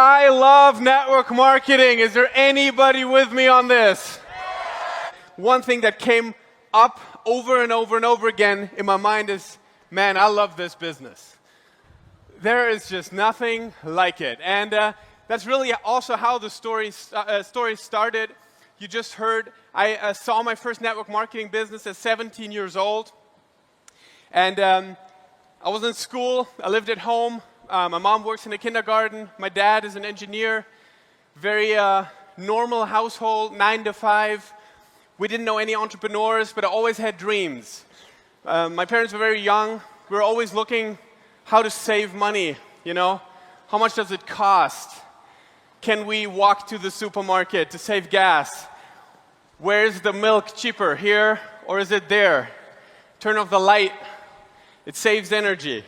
I love network marketing. Is there anybody with me on this? One thing that came up over and over and over again in my mind is, man, I love this business. There is just nothing like it. And that's really also how the story started. You just heard, I saw my first network marketing business at 17 years old. And I was in school, I lived at home. My mom works in a kindergarten. My dad is an engineer. Very normal household, 9 to 5. We didn't know any entrepreneurs, but I always had dreams. My parents were very young. We were always looking how to save money, you know? How much does it cost? Can we walk to the supermarket to save gas? Where's the milk cheaper, here or is it there? Turn off the light. It saves energy.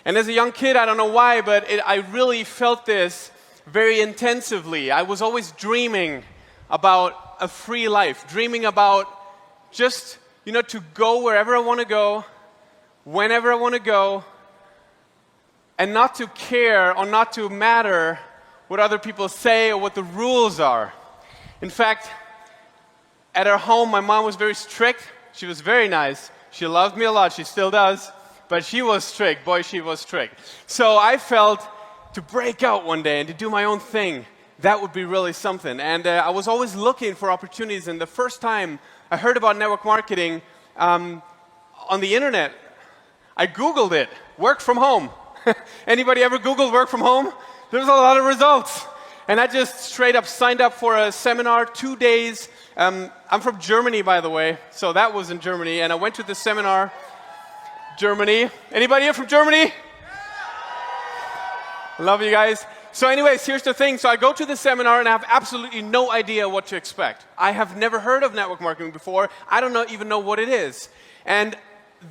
And as a young kid, I don't know why, but I really felt this very intensively. I was always dreaming about a free life, dreaming about just, you know, to go wherever I want to go, whenever I want to go, and not to care or not to matter what other people say or what the rules are. In fact, at our home, my mom was very strict. She was very nice. She loved me a lot. She still does. But she was strict. Boy, she was strict. So I felt to break out one day and to do my own thing, that would be really something. And I was always looking for opportunities. And the first time I heard about network marketing on the internet, I Googled it, work from home. Anybody ever Googled work from home? There's a lot of results. And I just straight up signed up for a seminar, 2 days. I'm from Germany, by the way, so that was in Germany. And I went to the seminar, Germany. Anybody here from Germany? Love you guys. So anyways, here's the thing. So I go to the seminar and I have absolutely no idea what to expect. I have never heard of network marketing before. I don't even know what it is. And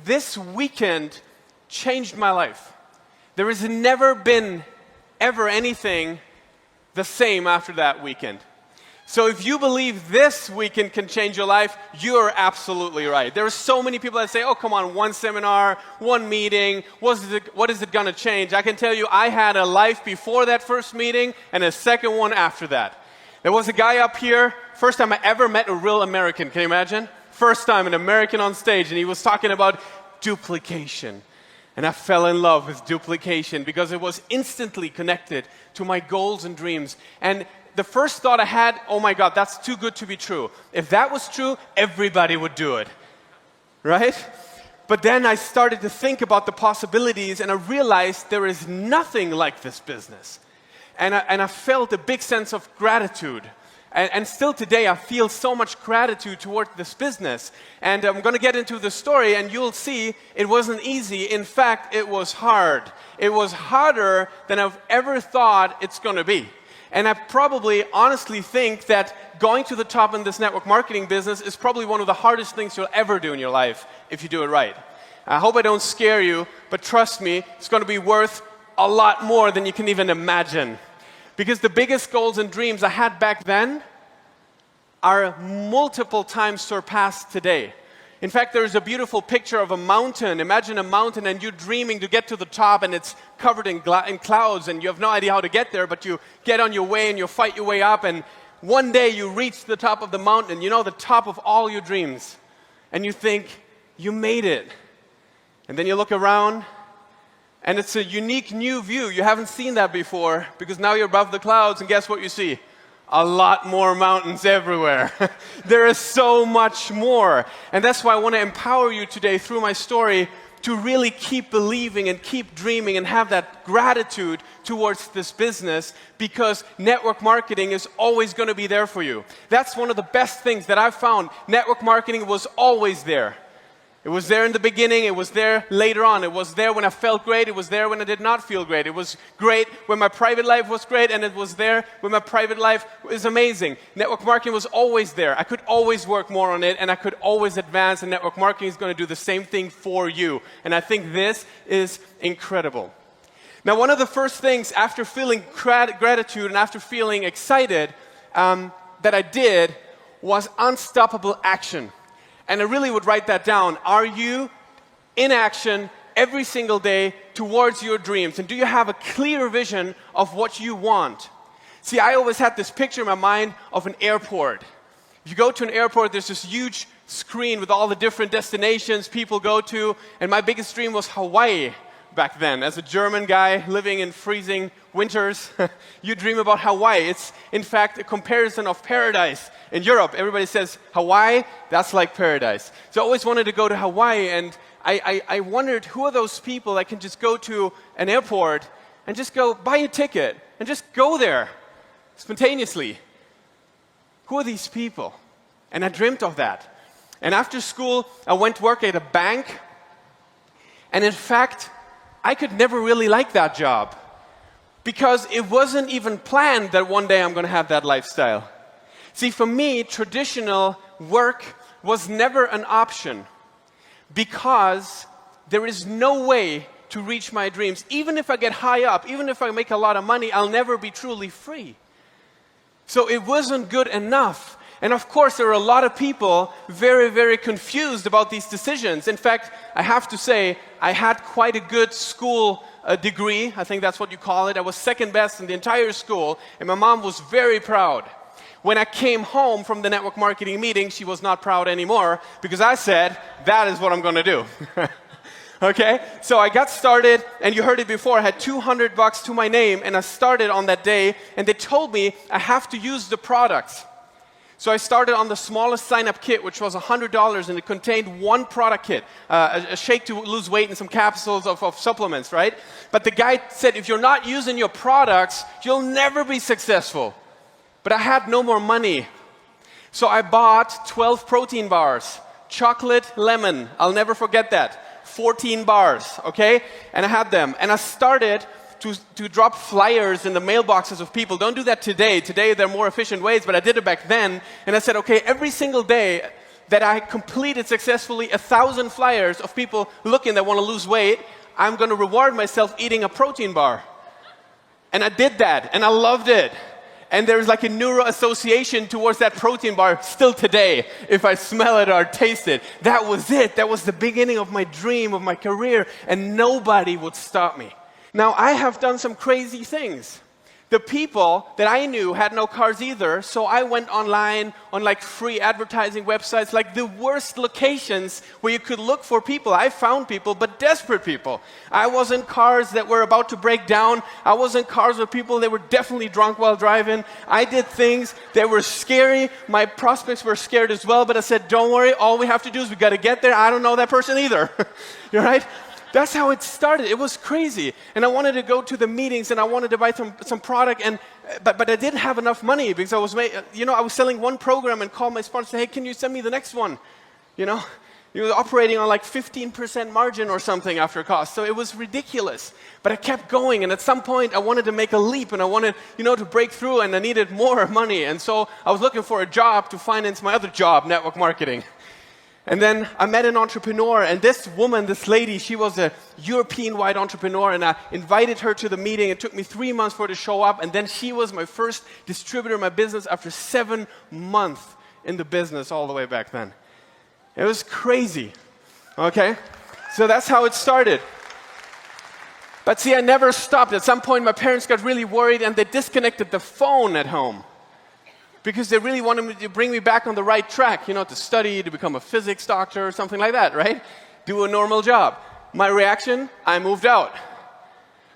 this weekend changed my life. There has never been ever anything the same after that weekend. So if you believe this weekend can change your life, you're absolutely right. There are so many people that say, oh, come on, one seminar, one meeting, what is it going to change? I can tell you I had a life before that first meeting and a second one after that. There was a guy up here, first time I ever met a real American, can you imagine? First time an American on stage, and he was talking about duplication. And I fell in love with duplication because it was instantly connected to my goals and dreams. And the first thought I had, oh my God, that's too good to be true. If that was true, everybody would do it, right? But then I started to think about the possibilities and I realized there is nothing like this business. And I felt a big sense of gratitude. And still today, I feel so much gratitude toward this business. And I'm going to get into the story, and you'll see it wasn't easy. In fact, it was hard. It was harder than I've ever thought it's going to be. And I probably honestly think that going to the top in this network marketing business is probably one of the hardest things you'll ever do in your life if you do it right. I hope I don't scare you, but trust me, it's going to be worth a lot more than you can even imagine. Because the biggest goals and dreams I had back then are multiple times surpassed today. In fact, there's a beautiful picture of a mountain. Imagine a mountain and you're dreaming to get to the top and it's covered in clouds and you have no idea how to get there, but you get on your way and you fight your way up and one day you reach the top of the mountain, you know, the top of all your dreams. And you think, you made it. And then you look around and it's a unique new view. You haven't seen that before because now you're above the clouds and guess what you see? A lot more mountains everywhere. There is so much more. And that's why I want to empower you today through my story to really keep believing and keep dreaming and have that gratitude towards this business because network marketing is always going to be there for you. That's one of the best things that I've found. Network marketing was always there. It was there in the beginning, it was there later on. It was there when I felt great, it was there when I did not feel great. It was great when my private life was great, and it was there when my private life was amazing. Network marketing was always there. I could always work more on it, and I could always advance, and network marketing is going to do the same thing for you. And I think this is incredible. Now, one of the first things after feeling gratitude and after feeling excited that I did was unstoppable action. And I really would write that down. Are you in action every single day towards your dreams? And do you have a clear vision of what you want? See, I always had this picture in my mind of an airport. If you go to an airport, there's this huge screen with all the different destinations people go to, and my biggest dream was Hawaii back then. As a German guy living in freezing winters, you dream about Hawaii. It's, in fact, a comparison of paradise. In Europe, everybody says, Hawaii, that's like paradise. So I always wanted to go to Hawaii, and I wondered, who are those people that can just go to an airport and just go buy a ticket and just go there spontaneously? Who are these people? And I dreamt of that. And after school, I went to work at a bank. And in fact, I could never really like that job because it wasn't even planned that one day I'm going to have that lifestyle. See, for me, traditional work was never an option because there is no way to reach my dreams. Even if I get high up, even if I make a lot of money, I'll never be truly free. So it wasn't good enough. And of course, there are a lot of people very, very confused about these decisions. In fact, I have to say, I had quite a good school degree. I think that's what you call it. I was second best in the entire school, and my mom was very proud. When I came home from the network marketing meeting, she was not proud anymore because I said, that is what I'm going to do. Okay, so I got started, and you heard it before, I had $200 to my name, and I started on that day, and they told me I have to use the products. So I started on the smallest sign-up kit, which was $100, and it contained one product kit, a shake to lose weight and some capsules of supplements, right? But the guy said, if you're not using your products, you'll never be successful. But I had no more money. So I bought 12 protein bars, chocolate, lemon, I'll never forget that. 14 bars, okay? And I had them. And I started to drop flyers in the mailboxes of people. Don't do that today. Today, there are more efficient ways, but I did it back then. And I said, okay, every single day that I completed successfully 1,000 flyers of people looking that want to lose weight, I'm going to reward myself eating a protein bar. And I did that, and I loved it. And there's like a neuro association towards that protein bar still today, if I smell it or taste it. That was it. That was the beginning of my dream, of my career, and nobody would stop me. Now, I have done some crazy things. The people that I knew had no cars either, so I went online on like free advertising websites, like the worst locations where you could look for people. I found people, but desperate people. I was in cars that were about to break down. I was in cars with people that were definitely drunk while driving. I did things that were scary. My prospects were scared as well, but I said, don't worry, all we have to do is we got to get there. I don't know that person either. You're right? That's how it started. It was crazy. And I wanted to go to the meetings, and I wanted to buy some product, but I didn't have enough money because I was selling one program and called my sponsor and say, hey, can you send me the next one? You know, he was operating on like 15% margin or something after cost. So it was ridiculous. But I kept going, and at some point I wanted to make a leap, and I wanted, to break through, and I needed more money. And so I was looking for a job to finance my other job, network marketing. And then I met an entrepreneur, and this woman, this lady, she was a European-wide entrepreneur, and I invited her to the meeting. It took me 3 months for her to show up, and then she was my first distributor in my business after 7 months in the business all the way back then. It was crazy, okay? So that's how it started. But see, I never stopped. At some point, my parents got really worried, and they disconnected the phone at home, because they really wanted me to bring me back on the right track, to study, to become a physics doctor or something like that, right? Do a normal job. My reaction, I moved out.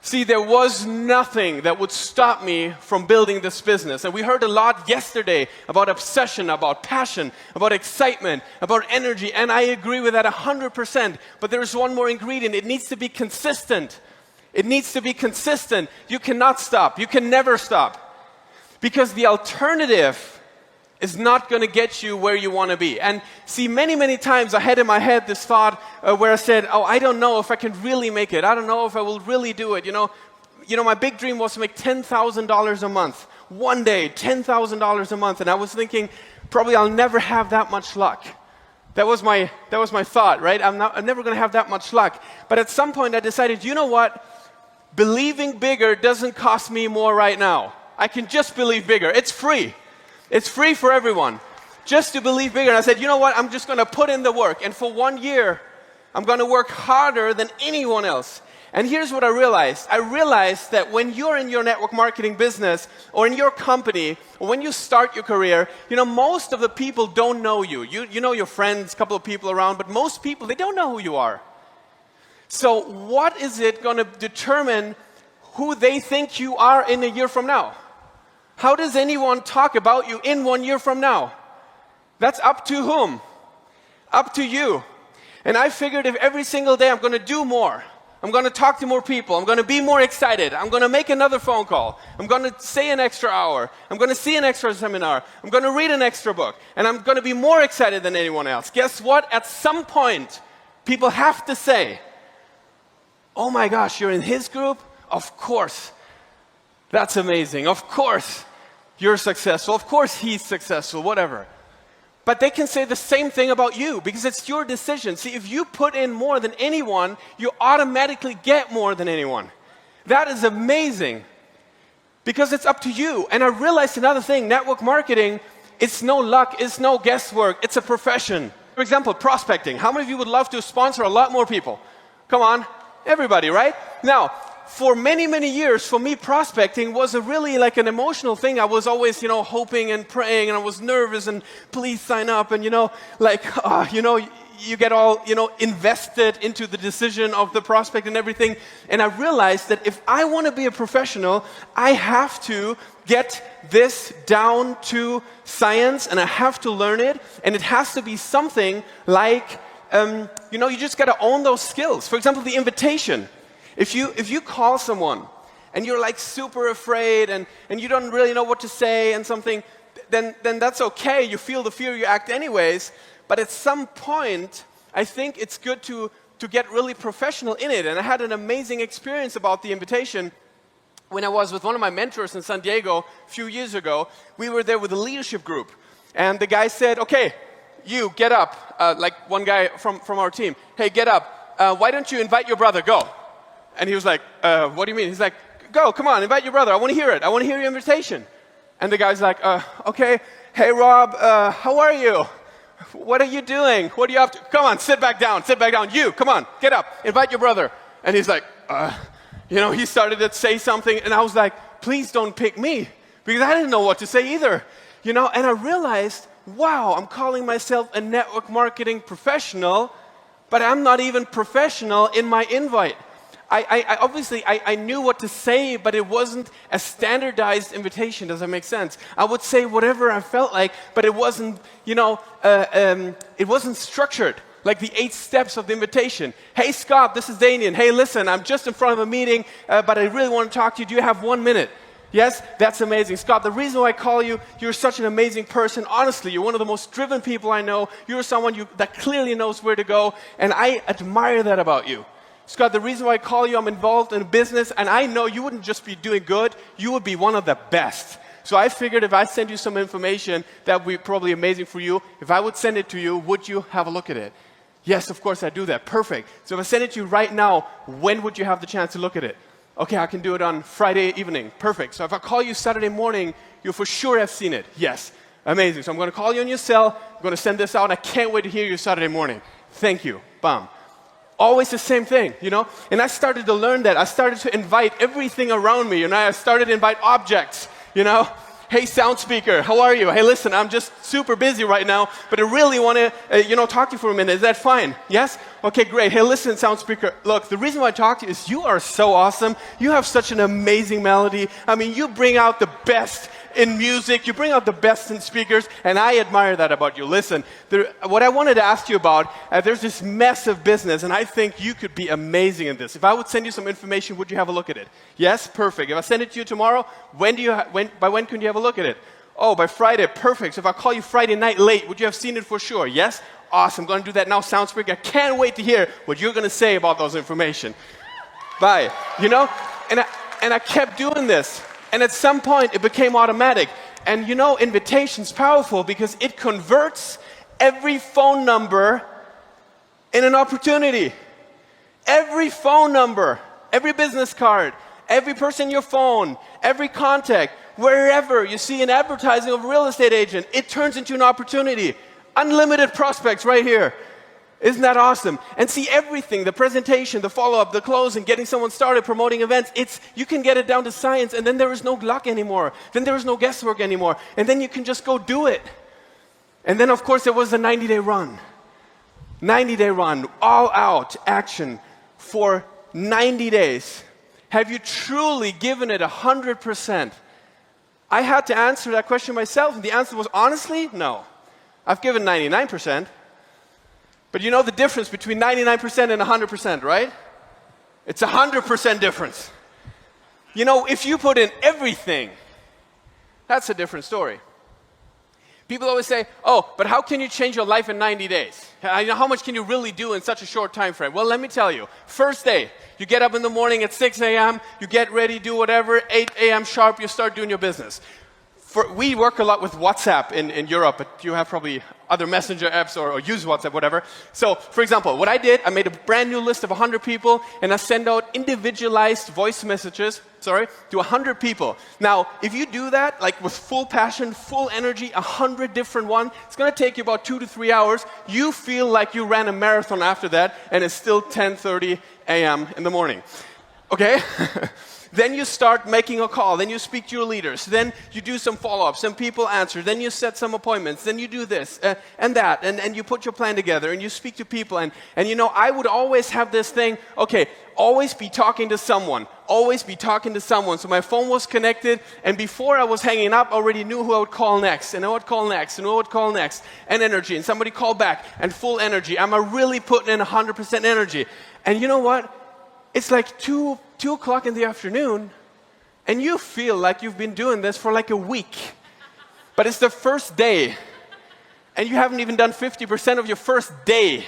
See, there was nothing that would stop me from building this business. And we heard a lot yesterday about obsession, about passion, about excitement, about energy, and I agree with that 100%. But there is one more ingredient. It needs to be consistent. It needs to be consistent. You cannot stop. You can never stop. Because the alternative is not going to get you where you want to be. And see, many, many times I had in my head this thought where I said, I don't know if I can really make it. I don't know if I will really do it. My big dream was to make $10,000 a month. One day, $10,000 a month. And I was thinking, probably I'll never have that much luck. That was my thought, right? I'm never going to have that much luck. But at some point I decided, you know what? Believing bigger doesn't cost me more right now. I can just believe bigger. It's free. It's free for everyone. Just to believe bigger. And I said, you know what? I'm just going to put in the work. And for 1 year, I'm going to work harder than anyone else. And here's what I realized. I realized that when you're in your network marketing business or in your company, or when you start your career, most of the people don't know you. You know your friends, a couple of people around, but most people, they don't know who you are. So what is it going to determine who they think you are in a year from now? How does anyone talk about you in 1 year from now? That's up to whom? Up to you. And I figured if every single day I'm going to do more, I'm going to talk to more people, I'm going to be more excited, I'm going to make another phone call, I'm going to say an extra hour, I'm going to see an extra seminar, I'm going to read an extra book, and I'm going to be more excited than anyone else. Guess what? At some point, people have to say, oh my gosh, you're in his group? Of course. That's amazing. Of course you're successful. Of course he's successful, whatever. But they can say the same thing about you because it's your decision. See, if you put in more than anyone, you automatically get more than anyone. That is amazing because it's up to you. And I realized another thing, network marketing, it's no luck, it's no guesswork, it's a profession. For example, prospecting. How many of you would love to sponsor a lot more people? Come on, everybody, right? Now, for many, many years, for me, prospecting was a really like an emotional thing. I was always, hoping and praying, and I was nervous, and please sign up, and, you get all, invested into the decision of the prospect and everything. And I realized that if I want to be a professional, I have to get this down to science, and I have to learn it, and it has to be something like, you just got to own those skills. For example, the invitation. If you call someone and you're like super afraid and you don't really know what to say and something, then that's okay. You feel the fear, you act anyways. But at some point, I think it's good to get really professional in it. And I had an amazing experience about the invitation when I was with one of my mentors in San Diego a few years ago. We were there with a leadership group. And the guy said, okay, you get up. Like one guy from our team. Hey, get up. Why don't you invite your brother? Go. And he was like, what do you mean? He's like, go, come on, invite your brother. I want to hear it. I want to hear your invitation. And the guy's like, okay. Hey, Rob, how are you? What are you doing? What are you up to? Come on, sit back down. Sit back down. You, come on, get up. Invite your brother. And he's like, he started to say something. And I was like, please don't pick me. Because I didn't know what to say either. And I realized, wow, I'm calling myself a network marketing professional, but I'm not even professional in my invite. I obviously knew what to say, but it wasn't a standardized invitation. Does that make sense? I would say whatever I felt like, but it wasn't, it wasn't structured. Like the 8 steps of the invitation. Hey, Scott, this is Danien. Hey, listen, I'm just in front of a meeting, but I really want to talk to you. Do you have 1 minute? Yes, that's amazing. Scott, the reason why I call you, you're such an amazing person. Honestly, you're one of the most driven people I know. You're someone that clearly knows where to go, and I admire that about you. Scott, the reason why I call you, I'm involved in a business, and I know you wouldn't just be doing good, you would be one of the best. So I figured if I send you some information, that would be probably amazing for you. If I would send it to you, would you have a look at it? Yes, of course I do that. Perfect. So if I send it to you right now, when would you have the chance to look at it? Okay, I can do it on Friday evening. Perfect. So if I call you Saturday morning, you'll for sure have seen it. Yes. Amazing. So I'm going to call you on your cell. I'm going to send this out. I can't wait to hear you Saturday morning. Thank you. Bam. Always the same thing, And I started to learn that. I started to invite everything around me, I started to invite objects, Hey, sound speaker, how are you? Hey, listen, I'm just super busy right now, but I really want to, talk to you for a minute. Is that fine? Yes? Okay, great. Hey, listen, sound speaker. Look, the reason why I talk to you is you are so awesome. You have such an amazing melody. I mean, you bring out the best in music. You bring out the best in speakers, and I admire that about you. Listen, what I wanted to ask you about, there's this massive business, and I think you could be amazing in this. If I would send you some information, would you have a look at it? Yes? Perfect. If I send it to you tomorrow, by when can you have a look at it? Oh, by Friday. Perfect. So if I call you Friday night late, would you have seen it for sure? Yes? Awesome. I'm going to do that now, sound speaker. I can't wait to hear what you're going to say about those information. Bye. And I kept doing this. And at some point, it became automatic. And invitation's powerful because it converts every phone number in an opportunity. Every phone number, every business card, every person in your phone, every contact, wherever you see an advertising of a real estate agent, it turns into an opportunity. Unlimited prospects right here. Isn't that awesome? And see everything, the presentation, the follow-up, the closing, getting someone started, promoting events, you can get it down to science, and then there is no luck anymore. Then there is no guesswork anymore. And then you can just go do it. And then, of course, there was the 90-day run. 90-day run, all out action for 90 days. Have you truly given it 100%? I had to answer that question myself, and the answer was, honestly, no. I've given 99%. But you know the difference between 99% and 100%, right? It's 100% difference. You know, if you put in everything, that's a different story. People always say, oh, but how can you change your life in 90 days? How much can you really do in such a short time frame? Well, let me tell you. First day, you get up in the morning at 6 a.m., you get ready, do whatever, 8 a.m. sharp, you start doing your business. We work a lot with WhatsApp in Europe, but you have probably other messenger apps or use WhatsApp, whatever. So, for example, what I did, I made a brand new list of 100 people, and I send out individualized voice messages, to 100 people. Now, if you do that, like with full passion, full energy, 100 different ones, it's going to take you about 2 to 3 hours. You feel like you ran a marathon after that, and it's still 10:30 a.m. in the morning. Okay? Then you start making a call. Then you speak to your leaders. Then you do some follow-ups. Some people answer. Then you set some appointments. Then you do this and that. And you put your plan together. And you speak to people. And you know, I would always have this thing, okay, always be talking to someone. Always be talking to someone. So my phone was connected. And before I was hanging up, I already knew who I would call next. And I would call next. And who I would call next. And energy. And somebody called back. And full energy. Am I really putting in 100% energy? And you know what? It's like 2 o'clock in the afternoon, and you feel like you've been doing this for like a week. But it's the first day, and you haven't even done 50% of your first day.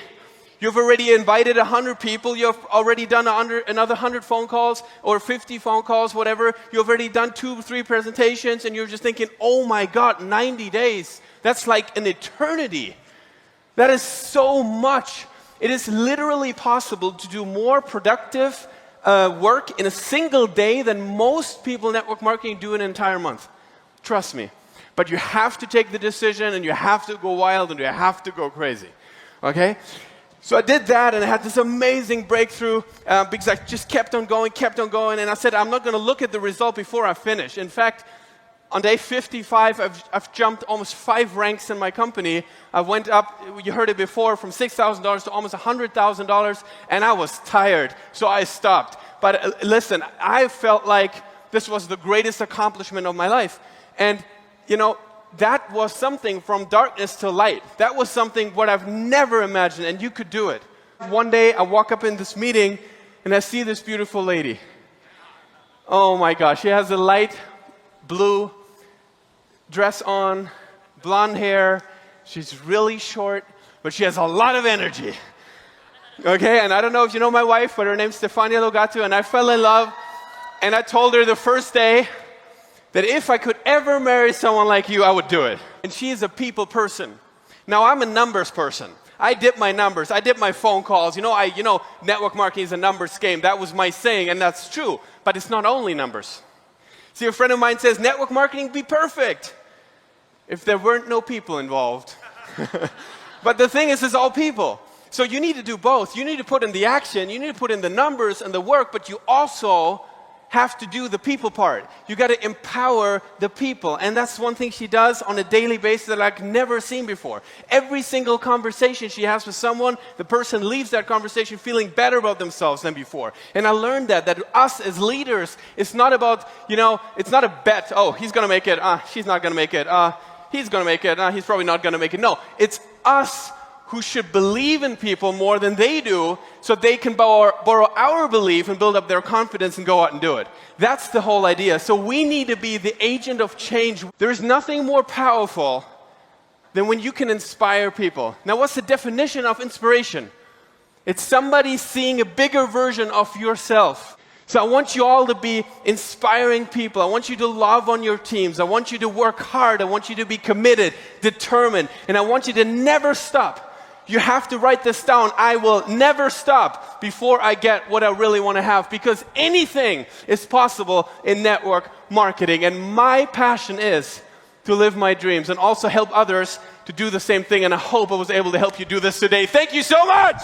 You've already invited 100 people. You've already done another 100 phone calls or 50 phone calls, whatever. You've already done 2 or 3 presentations, and you're just thinking, oh my God, 90 days. That's like an eternity. That is so much. It is literally possible to do more productive work in a single day than most people in network marketing do in an entire month. Trust me. But you have to take the decision, and you have to go wild, and you have to go crazy. Okay? So I did that, and I had this amazing breakthrough because I just kept on going, and I said, I'm not going to look at the result before I finish. In fact, on day 55, I've jumped almost 5 ranks in my company. I went up, you heard it before, from $6,000 to almost $100,000, and I was tired, so I stopped. But listen, I felt like this was the greatest accomplishment of my life. And, you know, that was something from darkness to light. That was something what I've never imagined, and you could do it. One day, I walk up in this meeting, and I see this beautiful lady. Oh my gosh, she has a light blue dress on, blonde hair. She's really short, but she has a lot of energy. Okay, and I don't know if you know my wife, but her name's Stefania Logato, and I fell in love. And I told her the first day that if I could ever marry someone like you, I would do it. And she is a people person. Now, I'm a numbers person. I dip my numbers. I dip my phone calls. You know, network marketing is a numbers game. That was my saying, and that's true. But it's not only numbers. See, a friend of mine says, network marketing would be perfect if there weren't no people involved. But the thing is, it's all people. So you need to do both. You need to put in the action, you need to put in the numbers and the work, but you also have to do the people part. You got to empower the people. And that's one thing she does on a daily basis that I've never seen before. Every single conversation she has with someone, the person leaves that conversation feeling better about themselves than before. And I learned that us as leaders, it's not about, it's not a bet. Oh, he's going to make it. She's not going to make it. He's going to make it. He's probably not going to make it. No, it's us who should believe in people more than they do so they can borrow our belief and build up their confidence and go out and do it. That's the whole idea. So we need to be the agent of change. There's nothing more powerful than when you can inspire people. Now, what's the definition of inspiration? It's somebody seeing a bigger version of yourself. So I want you all to be inspiring people. I want you to love on your teams. I want you to work hard. I want you to be committed, determined, and I want you to never stop. You have to write this down. I will never stop before I get what I really want to have, because anything is possible in network marketing. And my passion is to live my dreams and also help others to do the same thing, and I hope I was able to help you do this today. Thank you so much!